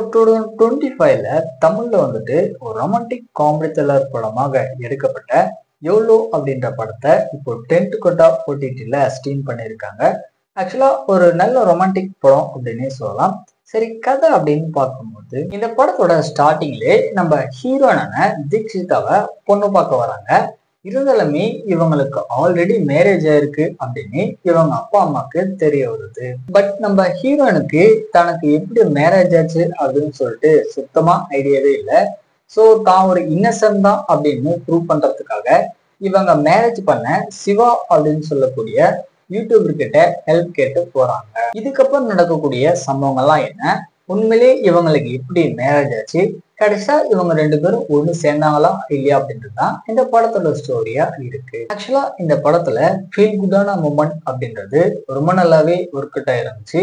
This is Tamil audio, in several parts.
2025ல தமிழ்ல வந்துட்டு ஒரு ரொமான்டிக் காமெடி த்ரில்லர் படமாக எடுக்கப்பட்ட யோலோ அப்படின்ற படத்தை இப்போ 10th கொட்டா ஓடிடில ஸ்ட்ரீம் பண்ணியிருக்காங்க. ஆக்சுவலா ஒரு நல்ல ரொமான்டிக் படம் அப்படின்னே சொல்லலாம். சரி, கதை அப்படின்னு பார்க்கும்போது இந்த படத்தோட ஸ்டார்டிங்லே நம்ம ஹீரோனான தீக்ஷிதாவை பொண்ணு பார்க்க வராங்க. இருந்தாலுமே இவங்களுக்கு ஆல்ரெடி மேரேஜ் ஆயிருக்கு அப்படின்னு இவங்க அப்பா அம்மாக்கு தெரிய வருது. பட் நம்ம ஹீரோனுக்கு தனக்கு எப்படி மேரேஜ் ஆச்சு அப்படின்னு சொல்லிட்டு சுத்தமா ஐடியாவே இல்லை. ஸோ தான் ஒரு இன்னசென்ட் தான் அப்படின்னு ப்ரூவ் பண்றதுக்காக இவங்க மேரேஜ் பண்ண சிவா அப்படின்னு சொல்லக்கூடிய யூடியூபர் கிட்ட ஹெல்ப் கேட்டு போறாங்க. இதுக்கப்புறம் நடக்கக்கூடிய சம்பவங்கள்லாம் என்ன, உண்மையிலே இவங்களுக்கு எப்படி மேரேஜ் ஆச்சு, கடைசியா இவங்க ரெண்டு பேரும் ஒண்ணு சேர்ந்தாங்களா இல்லையா அப்படின்றதுதான் இந்த படத்தோட ஸ்டோரியா இருக்கு. ஆக்சுவலா இந்த படத்துல ஃபீல் குட்டான மூமெண்ட் அப்படின்றது ரொம்ப நல்லாவே ஒர்க் அவுட் ஆயிருந்துச்சு.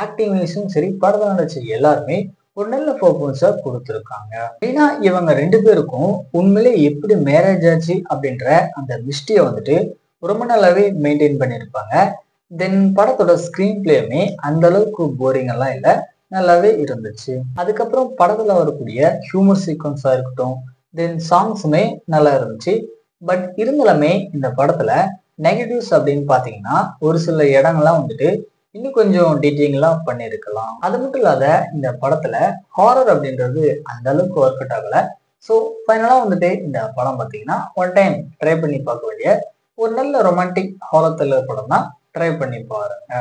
ஆக்டிங் வைஸும் சரி, படத்துல நடிச்ச எல்லாருமே ஒரு நல்ல பர்ஃபார்மன்ஸா கொடுத்துருக்காங்க. ஏன்னா இவங்க ரெண்டு பேருக்கும் உண்மையிலே எப்படி மேரேஜ் ஆச்சு அப்படின்ற அந்த மிஸ்டியை வந்துட்டு ரொம்ப நல்லாவே மெயின்டைன் பண்ணியிருப்பாங்க. தென் படத்தோட ஸ்கிரீன் பிளேயுமே அந்த அளவுக்கு போரிங் எல்லாம் இல்லை, நல்லாவே இருந்துச்சு. அதுக்கப்புறம் படத்துல வரக்கூடிய ஹியூமர் சீக்வன்ஸா இருக்கட்டும், தென் சாங்ஸுமே நல்லா இருந்துச்சு. பட் இருந்தாலுமே இந்த படத்துல நெகட்டிவ்ஸ் அப்படின்னு பாத்தீங்கன்னா ஒரு சில இடங்கள்லாம் வந்துட்டு இன்னும் கொஞ்சம் டீட்டெயிலாம் பண்ணியிருக்கலாம். அது மட்டும் இல்லாத இந்த படத்துல ஹாரர் அப்படின்றது அந்த அளவுக்கு ஒர்க் அவுட் ஆகல. ஸோ ஃபைனலா வந்துட்டு இந்த படம் பார்த்தீங்கன்னா ஒன் டைம் ட்ரை பண்ணி பார்க்க வேண்டிய ஒரு நல்ல ரொமான்டிக் ஹாரர் த்ரில்லர் படம் தான். ட்ரை பண்ணி பாருங்க.